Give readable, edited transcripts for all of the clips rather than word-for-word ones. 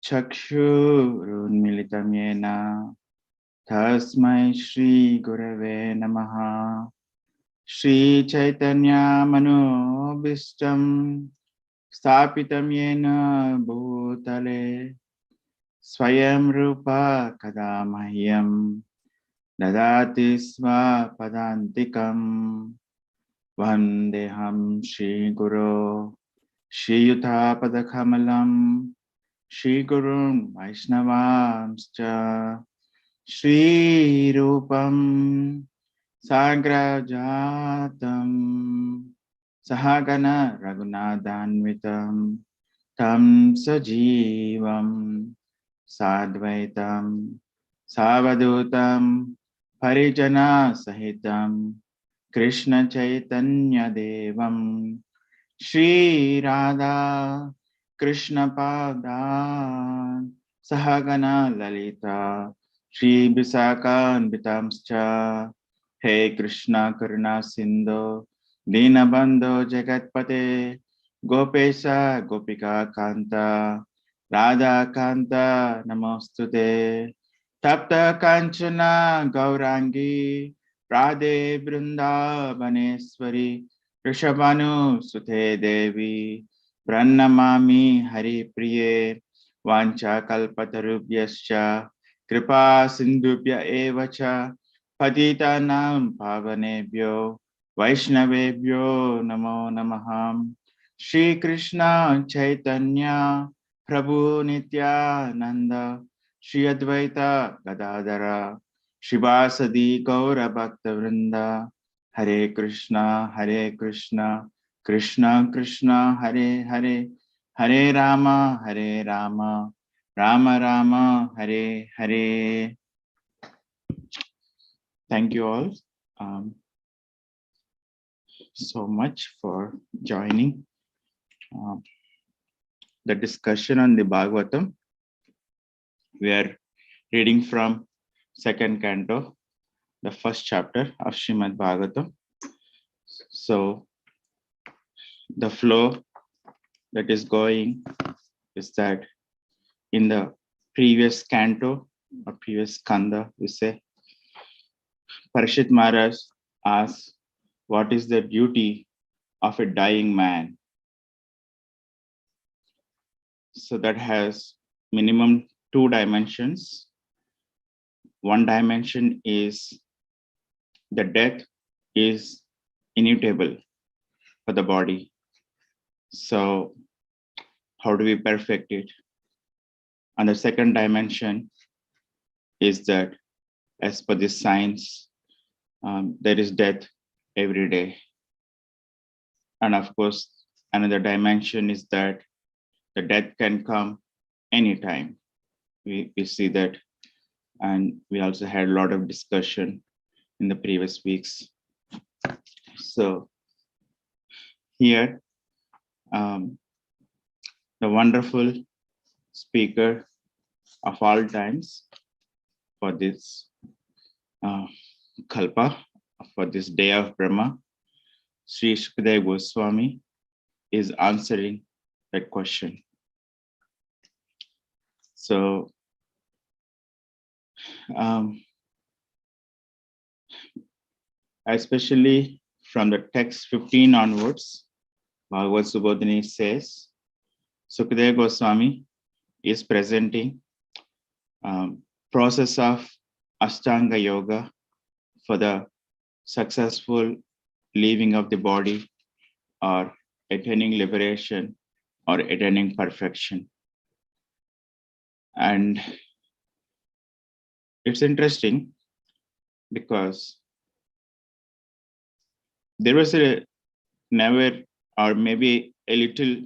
Chakshurunmilitam yena tasmai Shri Gurave Namaha. Shri Chaitanya Manobishtam Sthapitam yena Bhutale Swayam Rupa Kadamahyam Dadati Sva Padantikam Vandeham Shri Guru Shri Yuta Padakamalam Shri Gurun Vaishnavamscha Shri Rupam Sagrajatam Sahagana Raghunathanvitam Tam Sajivam Sadvaitam Savadutam Parijana Sahitam Krishna Chaitanya Devam Shri Radha Krishna Padan Sahagana Lalita Shri Visakan Vitamscha He Krishna Karuna Sindhu Dinabandho Jagatpate Gopesha Gopika Kanta Radha Kanta Namostute Tapta Kanchana Gaurangi Radhe Vrindavaneshwari Rishabhanu Sute Devi Pranamami Hari Priye Vancha Kalpatarubhyascha Kripa Sindhubhya Evacha Patitanam Pavanebhyo Vaishnavebhyo Namo Namaham Shri Krishna Chaitanya Prabhu Nityananda Shri Advaita Gadadara Shivasadi Gaura Bhakta Vrinda Hare Krishna Krishna Krishna Hare Hare Hare Rama Rama Rama Hare Hare. Thank you all so much for joining the discussion on the Bhagavatam. We are reading from second canto, the first chapter of Srimad Bhagavatam. So the flow that is going is that in the previous canto or previous skanda, we say Parishit Maharaj asks, what is the duty of a dying man? So that has minimum 2 dimensions. One dimension is the death is inevitable for the body. So how do we perfect it? And the second dimension is that as per the science, there is death every day. And of course, another dimension is that the death can come anytime. We see that, and we also had a lot of discussion in the previous weeks. So here, the wonderful speaker of all times for this Kalpa, for this day of Brahma, Sri Shukadeva Goswami is answering that question. So especially from the text 15 onwards, Bhagavad Subodhini says, Sukadeva Goswami is presenting process of Ashtanga Yoga for the successful leaving of the body or attaining liberation or attaining perfection. And it's interesting because there was a never or maybe a little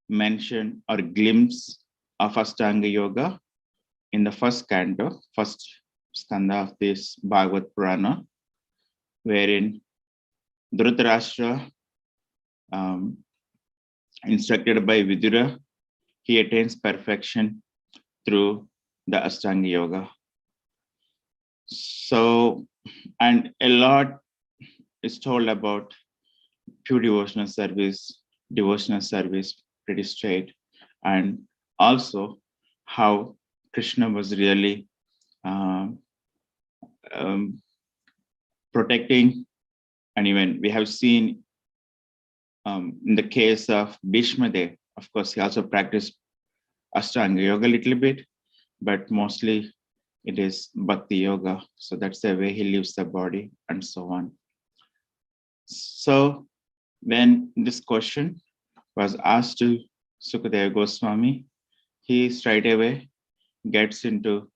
mention or glimpse of Ashtanga Yoga in the first canto, first skanda of this Bhagavad Purana, wherein Dhritarashtra, instructed by Vidura, he attains perfection through the Ashtanga Yoga. So, and a lot is told about pure devotional service pretty straight, and also how Krishna was really um, um, protecting, and even we have seen in the case of Bhishma Dev, of course, he also practiced Ashtang Yoga a little bit, but mostly it is Bhakti Yoga. So that's the way he leaves the body and so on. So when this question was asked to Sukadeva Goswami, he straight away gets into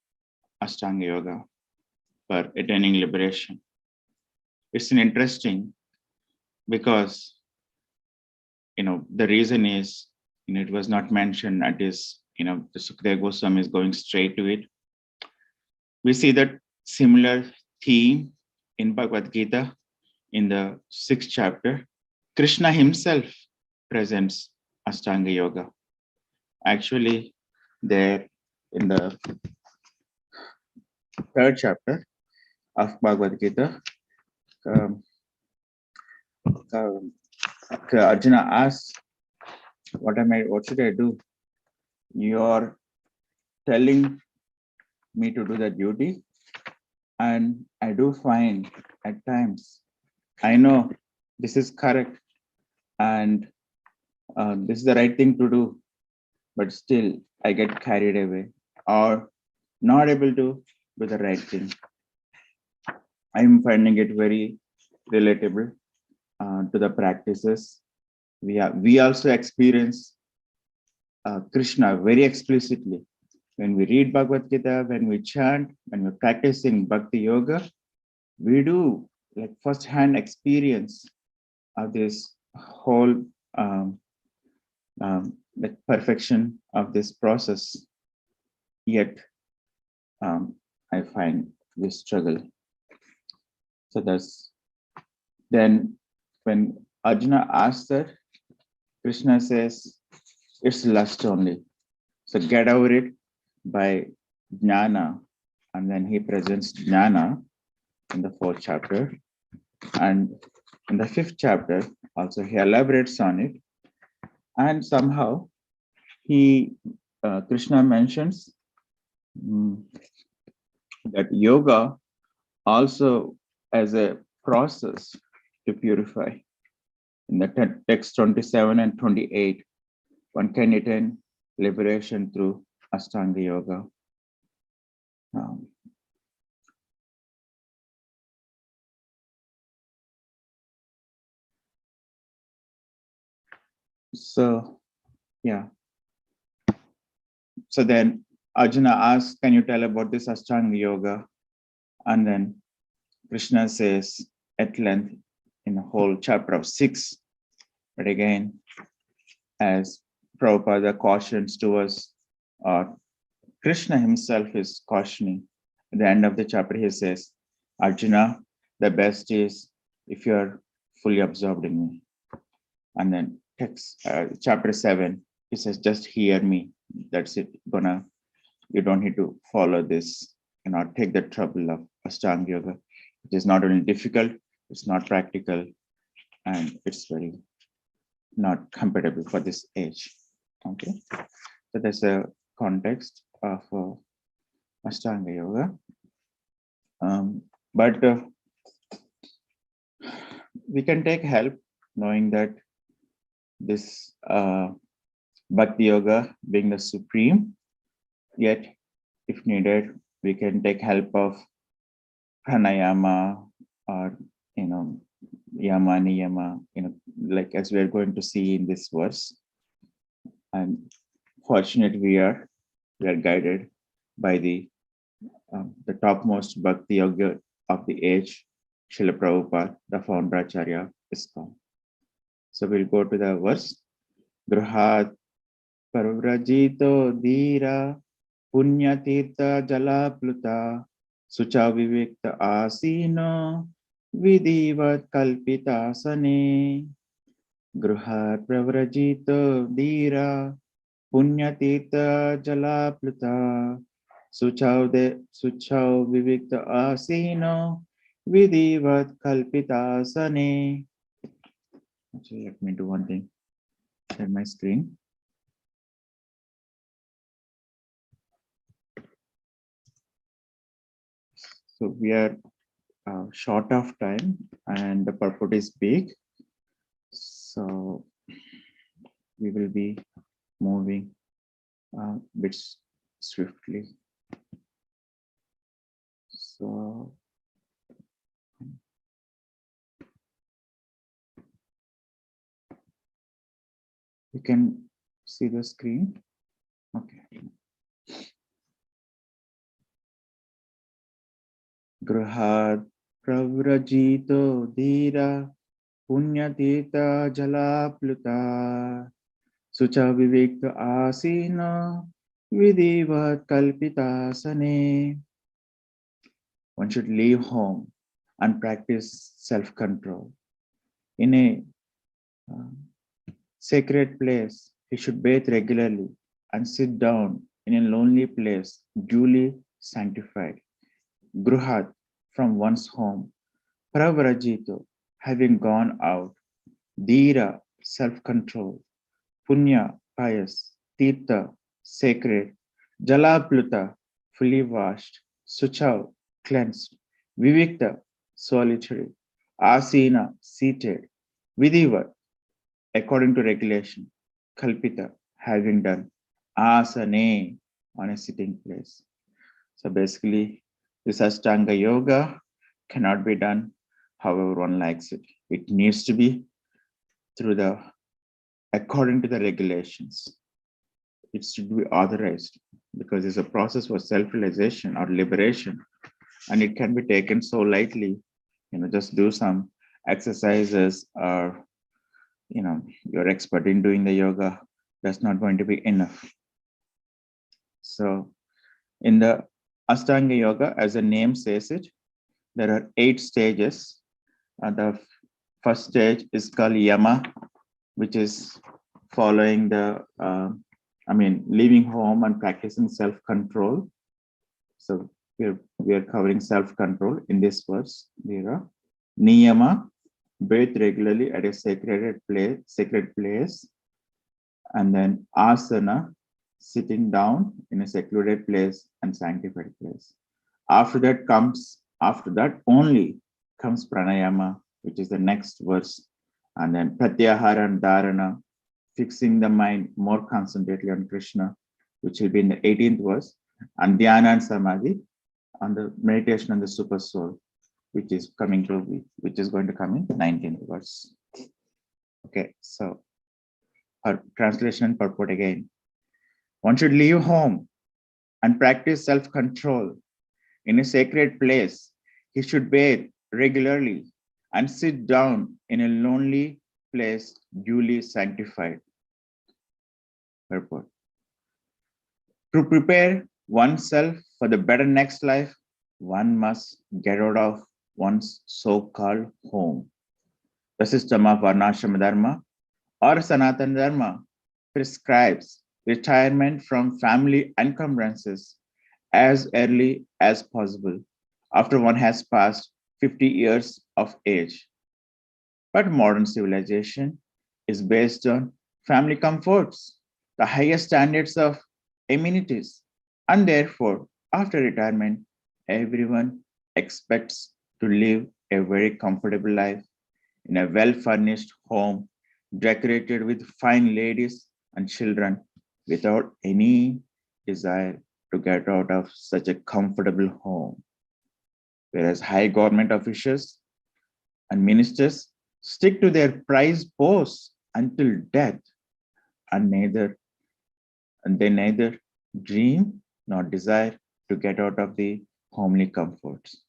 Ashtanga Yoga for attaining liberation. It's an interesting because the reason is it was not mentioned. That is the Sukadeva Goswami is going straight to it. We see that similar theme in Bhagavad Gita in the 6th chapter. Krishna himself presents Ashtanga Yoga. Actually, there in the 3rd chapter of Bhagavad Gita, Arjuna asks, what should I do? You're telling me to do the duty, and I do find at times, I know this is correct and this is the right thing to do, but still I get carried away or not able to do the right thing. I'm finding it very relatable to the practices. We also experience Krishna very explicitly. When we read Bhagavad Gita, when we chant, when we're practicing Bhakti Yoga, we do like first-hand experience of this whole the perfection of this process. Yet I find we struggle. So that's then when Arjuna asks that, Krishna says it's lust only. So get over it by jnana. And then he presents jnana in the 4th chapter. And in the 5th chapter, also he elaborates on it. And somehow Krishna mentions that yoga also as a process to purify. In the text 27 and 28, one can attain liberation through Ashtanga Yoga. So then Arjuna asks, can you tell about this Ashtanga Yoga? And then Krishna says at length in the whole chapter of 6, but again, as Prabhupada cautions to us, Krishna himself is cautioning. At the end of the chapter, he says, Arjuna, the best is if you're fully absorbed in me. And then chapter 7, he says, just hear me. That's it. You don't need to follow this, take the trouble of Ashtanga Yoga. It is not only difficult, it's not practical, and it's very not compatible for this age. Okay, so that's a context of Ashtanga Yoga. But we can take help knowing that this Bhakti Yoga being the supreme, yet if needed, we can take help of pranayama or yama niyama, like as we are going to see in this verse. And fortunate we are guided by the topmost Bhakti Yoga of the age, Srila Prabhupada, the founder Acharya ISKCON. So we'll go to the verse. Gruhat Paravrajito Dhira Punyatirtha Jalapluta Sucha Vivikta Asino Vidivat Kalpitasane. Gruhat Pravrajito Dhira Punyatirtha Jalapluta Suchau Vivikta Asino Vidivat Kalpitasane. Actually, let me do one thing. Share my screen. So we are short of time and the purport is big. So we will be moving bit swiftly. So you can see the screen. Okay. Grahad pravrajito dhira punyatita jalapluta sucha vivekta asina vidivat kalpitasane. One should leave home and practice self-control. In a sacred place, he should bathe regularly and sit down in a lonely place, duly sanctified. Gruhat, from one's home. Pravrajito, having gone out. Dhira, self-control. Punya, pious. Tirtha, sacred. Jalapluta, fully washed. Suchav, cleansed. Vivikta, solitary. Asina, seated. Vidivat, according to regulation. Kalpita, having done. Asane, on a sitting place. So basically, this Ashtanga Yoga cannot be done however one likes it. It needs to be according to the regulations. It should be authorized because it's a process for self-realization or liberation, and it can be taken so lightly. Just do some exercises, or you're expert in doing the yoga. That's not going to be enough. So in the Ashtanga Yoga, as the name says it, there are 8 stages. The first stage is called Yama, which is following leaving home and practicing self-control. So we are covering self-control in this verse. Niyama, bathe regularly at a sacred place. And then asana, sitting down in a secluded place and sanctified place. After that only comes pranayama, which is the next verse. And then pratyahara and dharana, fixing the mind more concentrately on Krishna, which will be in the 18th verse. And dhyana and samadhi, on the meditation on the super soul, which is going to come in 19th verse. Okay, so our translation and purport again. One should leave home and practice self-control in a sacred place. He should bathe regularly and sit down in a lonely place, duly sanctified. Purport. To prepare oneself for the better next life, one must get out of one's so-called home. The system of Varnashram Dharma or Sanatana Dharma prescribes retirement from family encumbrances as early as possible after one has passed 50 years of age. But modern civilization is based on family comforts, the highest standards of amenities, and therefore, after retirement, everyone expects to live a very comfortable life in a well-furnished home, decorated with fine ladies and children, without any desire to get out of such a comfortable home. Whereas high government officials and ministers stick to their prized posts until death, and they neither dream nor desire to get out of the homely comforts.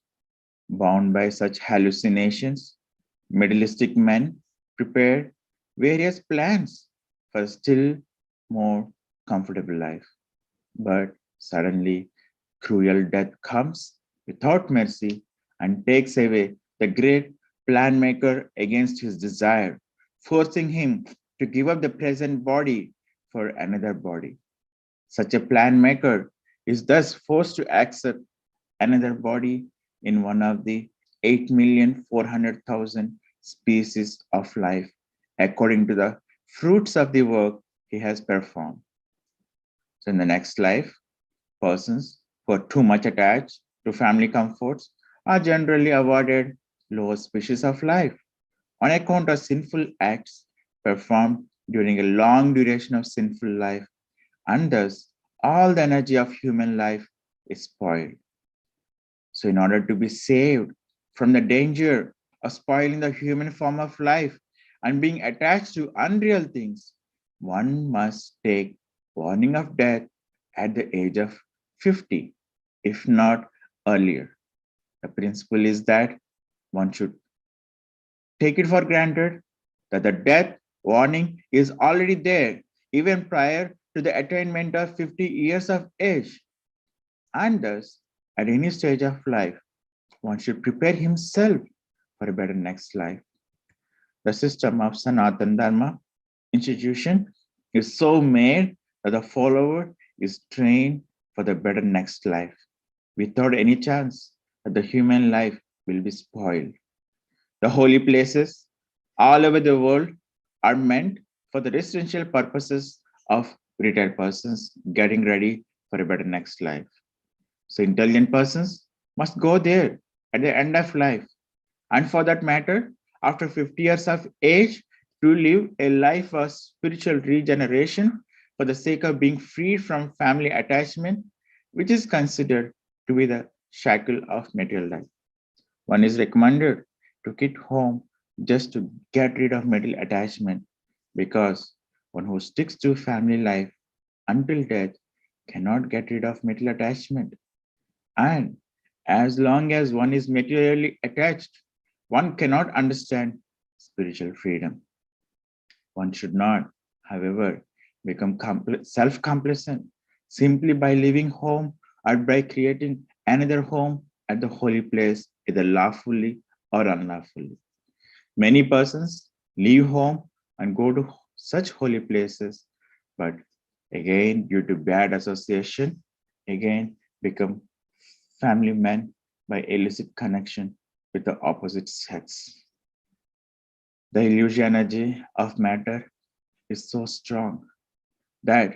Bound by such hallucinations, materialistic men prepared various plans for a still more comfortable life. But suddenly, cruel death comes without mercy and takes away the great plan maker against his desire, forcing him to give up the present body for another body. Such a plan maker is thus forced to accept another body in one of the 8,400,000 species of life, according to the fruits of the work he has performed. So in the next life, persons who are too much attached to family comforts are generally awarded lower species of life on account of sinful acts performed during a long duration of sinful life, and thus all the energy of human life is spoiled. So, in order to be saved from the danger of spoiling the human form of life and being attached to unreal things, one must take warning of death at the age of 50, if not earlier. The principle is that one should take it for granted that the death warning is already there even prior to the attainment of 50 years of age. And thus, at any stage of life, one should prepare himself for a better next life. The system of Sanatana Dharma institution is so made that the follower is trained for the better next life without any chance that the human life will be spoiled. The holy places all over the world are meant for the residential purposes of retired persons getting ready for a better next life. So intelligent persons must go there at the end of life. And for that matter, after 50 years of age, to live a life of spiritual regeneration for the sake of being free from family attachment, which is considered to be the shackle of material life. One is recommended to quit home just to get rid of material attachment because one who sticks to family life until death cannot get rid of material attachment. And as long as one is materially attached, one cannot understand spiritual freedom. One should not, however, become self complacent simply by leaving home or by creating another home at the holy place, either lawfully or unlawfully. Many persons leave home and go to such holy places, but again, due to bad association, again become family men by illicit connection with the opposite sex. The illusion energy of matter is so strong that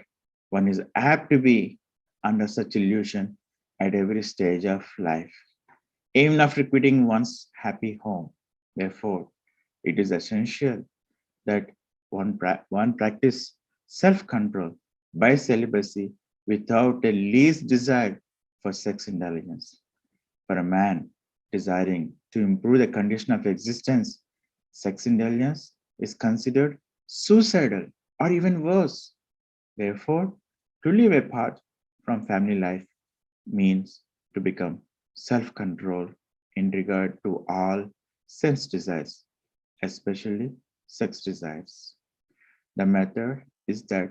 one is apt to be under such illusion at every stage of life, even after quitting one's happy home. Therefore, it is essential that one practice self-control by celibacy without the least desire for sex indulgence. For a man desiring to improve the condition of existence, sex indulgence is considered suicidal or even worse. Therefore, to live apart from family life means to become self controlled in regard to all sense desires, especially sex desires. The method is that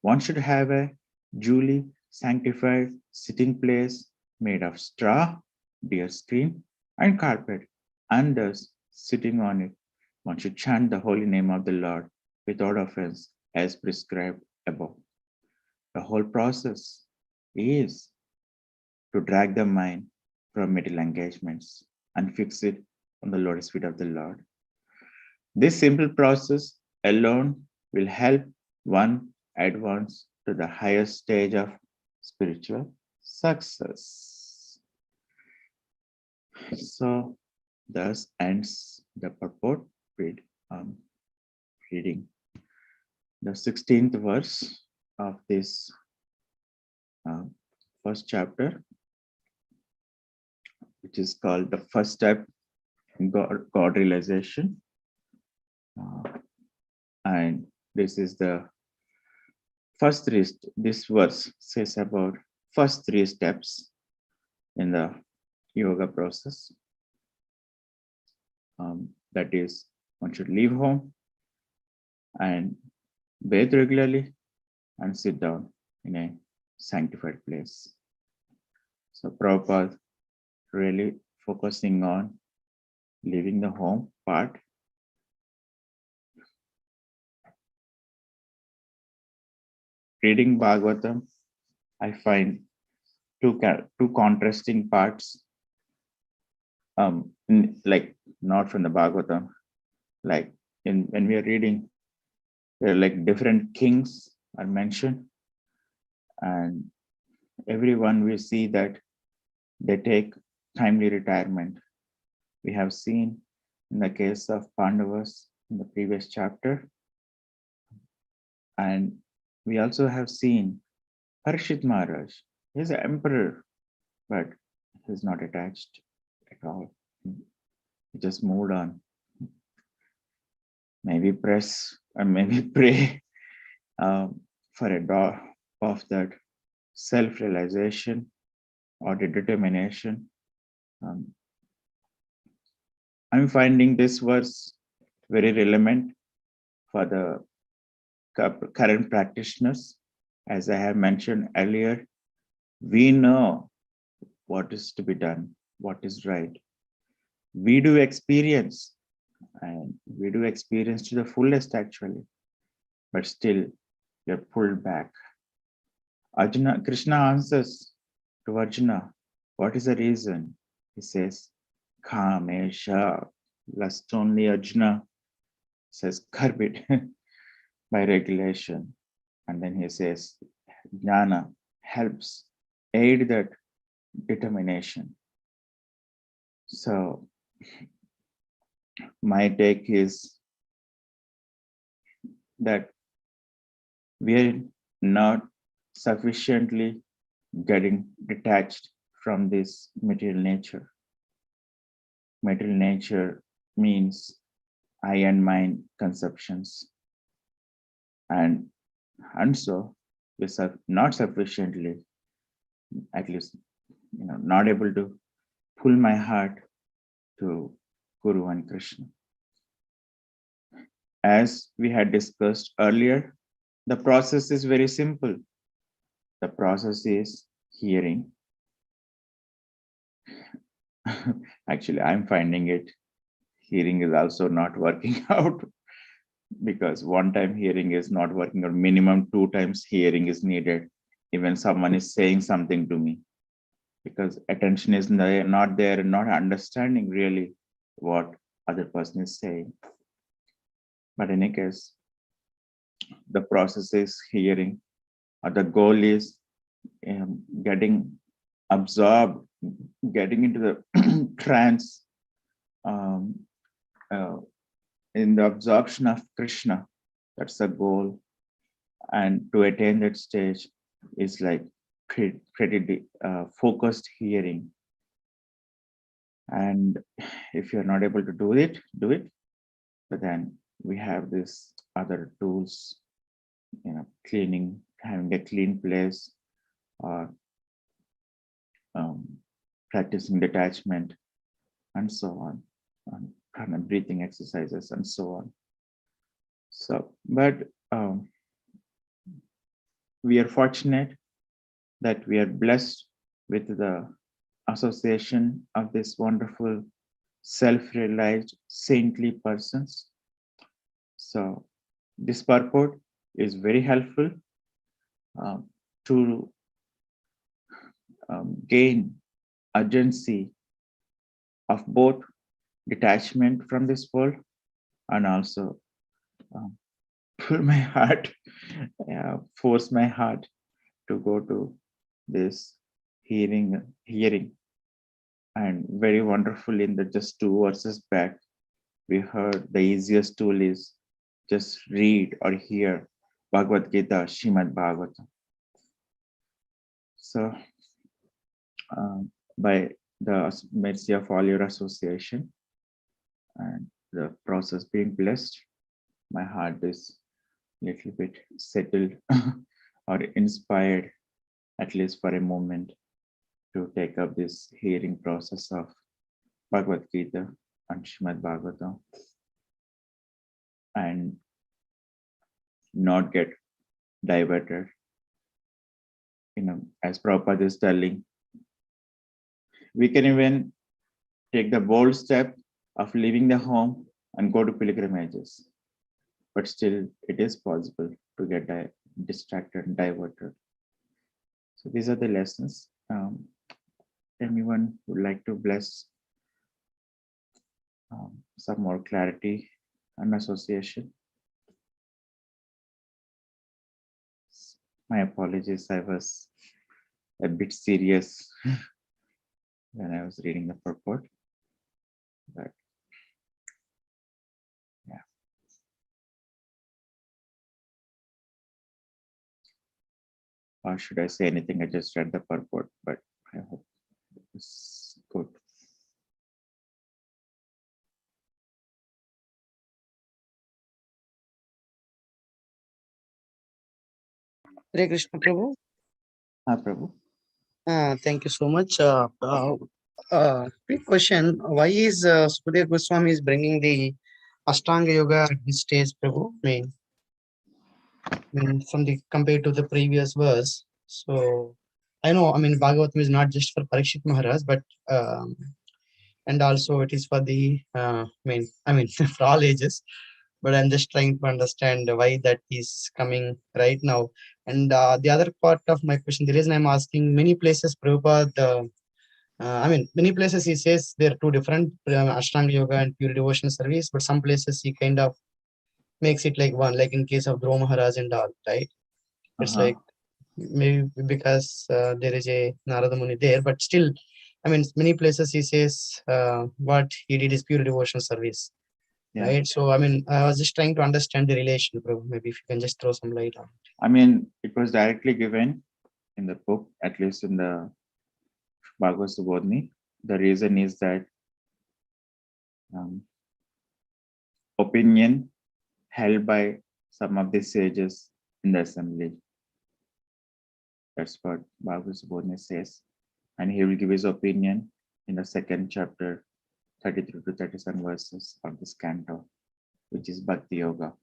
one should have a duly sanctified sitting place made of straw, deerskin, and carpet, and thus sitting on it, one should chant the holy name of the Lord without offense as prescribed above. The whole process is to drag the mind from material engagements and fix it on the lotus feet of the Lord. This simple process alone will help one advance to the highest stage of spiritual success. So, thus ends the purport reading the 16th verse of this uh, first chapter, which is called the first step in God realization. And this is the first three. This verse says about first three steps in the yoga process. That is, one should leave home and bathe regularly and sit down in a sanctified place. So Prabhupada really focusing on leaving the home part. Reading Bhagavatam, I find two contrasting parts. Like not from the Bhagavatam, like when we are reading, there are like different kings are mentioned, and everyone we see that they take timely retirement We have seen in the case of Pandavas in the previous chapter, and we also have seen Parishit Maharaj. He's an emperor, but he's not attached at all. He just moved on. Maybe press and maybe pray for a door of that self-realization or the determination. I'm finding this verse very relevant for the current practitioners. As I have mentioned earlier, we know what is to be done, what is right. We do experience, and we do experience to the fullest actually, but still we are pulled back. Arjuna, Krishna answers to Arjuna, what is the reason? He says, Kamesha, lust only. Arjuna says, curb it by regulation. And then he says, Jnana helps aid that determination. So my take is that we are not sufficiently getting detached from this material nature. Material nature means I and mine conceptions. And so we are not sufficiently, at least, not able to pull my heart to Guru and Krishna. As we had discussed earlier, the process is very simple. The process is hearing. Actually, I'm finding it. Hearing is also not working out, because one time hearing is not working, or minimum 2 times hearing is needed. Even someone is saying something to me, because attention is not there, and not understanding really what other person is saying. But in any case, the process is hearing. The goal is getting absorbed, getting into the trance, in the absorption of Krishna. That's the goal. And to attain that stage is like pretty focused hearing. And if you're not able to do it. But then we have this other tools, cleaning, having a clean place, or practicing detachment, and so on, kind of breathing exercises, and so on. So, but we are fortunate that we are blessed with the association of this wonderful self-realized saintly persons. So this purport is very helpful to gain urgency of both detachment from this world, and also pull my heart, force my heart to go to this hearing. And very wonderful, in the just 2 verses back, we heard the easiest tool is just read or hear Bhagavad Gita, Srimad Bhagavatam. So by the mercy of all your association and the process being blessed, my heart is a little bit settled or inspired, at least for a moment, to take up this hearing process of Bhagavad Gita and Srimad Bhagavatam, and not get diverted. As Prabhupada is telling, we can even take the bold step of leaving the home and go to pilgrimages, but still it is possible to get distracted and diverted. So these are the lessons. Anyone would like to bless some more clarity and association? My apologies, I was a bit serious when I was reading the purport. But yeah. Or should I say anything? I just read the purport, but I hope it's good. Hare Krishna, Prabhu. Prabhu. Thank you so much. Quick question: why is Sukadeva Goswami is bringing the Ashtanga Yoga at this stage, Prabhu? From the compared to the previous verse. So I know, Bhagavatam is not just for Parikshit Maharaj, but and also it is for the for all ages. But I'm just trying to understand why that is coming right now. And the other part of my question, the reason I'm asking, many places Prabhupada, many places he says there are two different Ashtanga Yoga and pure devotional service, but some places he kind of makes it like one, like in case of Dhruva Maharaj and all, right? It's Uh-huh. like maybe because there is a Narada Muni there, but still, many places he says what he did is pure devotional service, Yeah. right? So, I was just trying to understand the relation, Prabhu. Maybe if you can just throw some light on it. I mean, it was directly given in the book, at least in the Bhagavad. The reason is that opinion held by some of the sages in the assembly. That's what Bhagavad says. And he will give his opinion in the second chapter, 33 to 37 verses of this canto, which is Bhakti Yoga.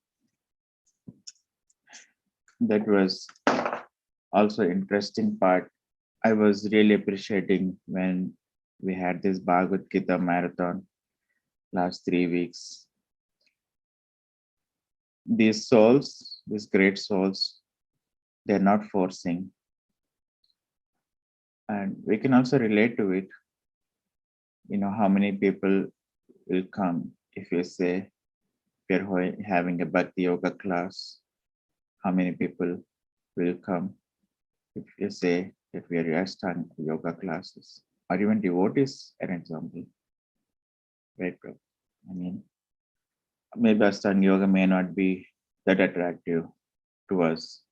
That was also interesting part. I was really appreciating when we had this Bhagavad Gita marathon last 3 weeks. These souls, these great souls, they're not forcing. And we can also relate to it. You know, how many people will come if you say we're having a Bhakti Yoga class? How many people will come if you say that we are Ashtang Yoga classes? Or even devotees, an example. Right, bro? I mean, maybe Ashtang Yoga may not be that attractive to us.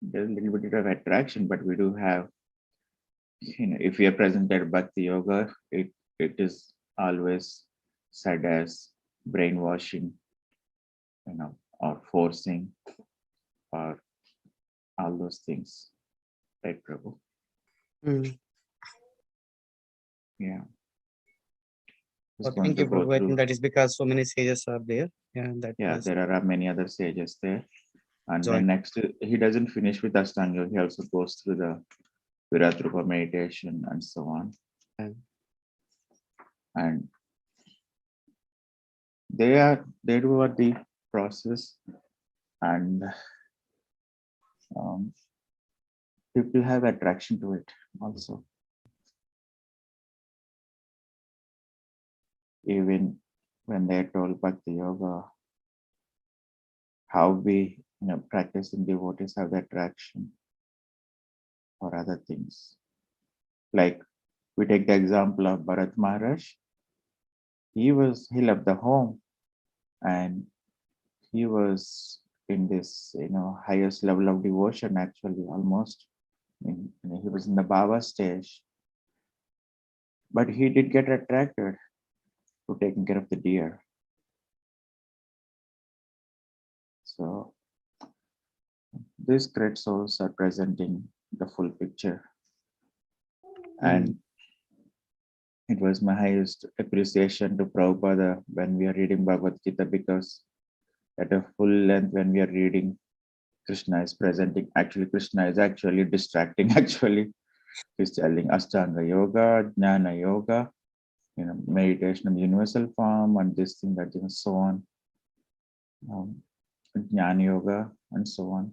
There's a little bit of attraction, but we do have, if we are present at Bhakti Yoga, it is always said as brainwashing, or forcing, or all those things. Right, Prabhu? Yeah. Just going Thank to you, go Prabhu. I think through. that is because so many sages are there. Yeah, there are many other sages there. And Joy. then next, he doesn't finish with Ashtanga Yoga. He also goes through the Viratrupa meditation and so on. And they do the process, and people have attraction to it also. Even when they're told Bhakti Yoga, how we practice in devotees have the attraction or other things. Like we take the example of Bharat Maharaj. He left the home, and he was in this highest level of devotion, actually, almost. He was in the Baba stage, but he did get attracted to taking care of the deer. So these great souls are presenting the full picture. And it was my highest appreciation to Prabhupada when we are reading Bhagavad Gita, because at a full length, when we are reading, Krishna is presenting. Actually, Krishna is actually distracting. Actually, he's telling Ashtanga Yoga, Jnana Yoga, meditation in the universal form, and this thing, that, so on. Jnana Yoga, and so on.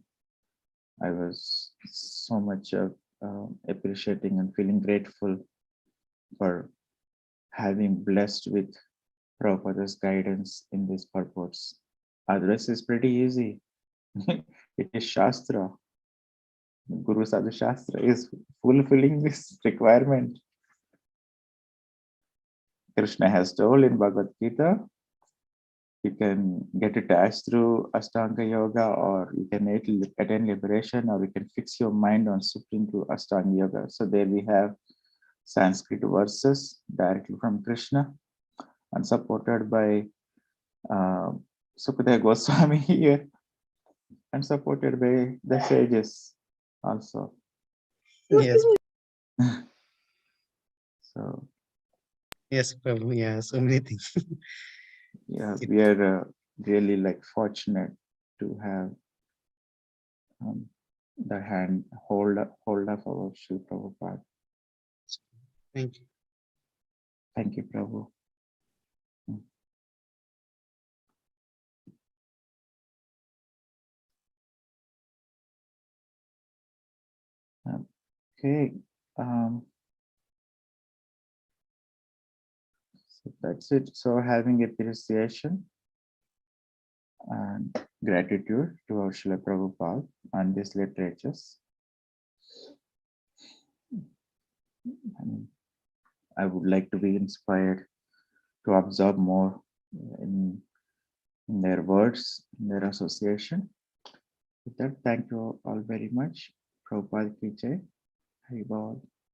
I was so much appreciating and feeling grateful for having blessed with Prabhupada's guidance in these purports. Otherwise, it's pretty easy. It is Shastra. Guru Sadhu Shastra is fulfilling this requirement. Krishna has told in Bhagavad Gita, you can get attached through Ashtanga Yoga, or you can attain liberation, or you can fix your mind on Supreme through Ashtanga Yoga. So there we have Sanskrit verses directly from Krishna and supported by uh, Sukadeva Goswami here and supported by the sages also. Yes. So Yes, Prabhu. Yeah, so many things. yeah, we are really like fortunate to have the hold of our Sri Prabhupada. Thank you. Thank you, Prabhu. Okay. So that's it. So having appreciation and gratitude to our Srila Prabhupada and these literatures. And I would like to be inspired to observe more in their words, in their association. With that, thank you all very much. Prabhupada ki jai. Hari Bol.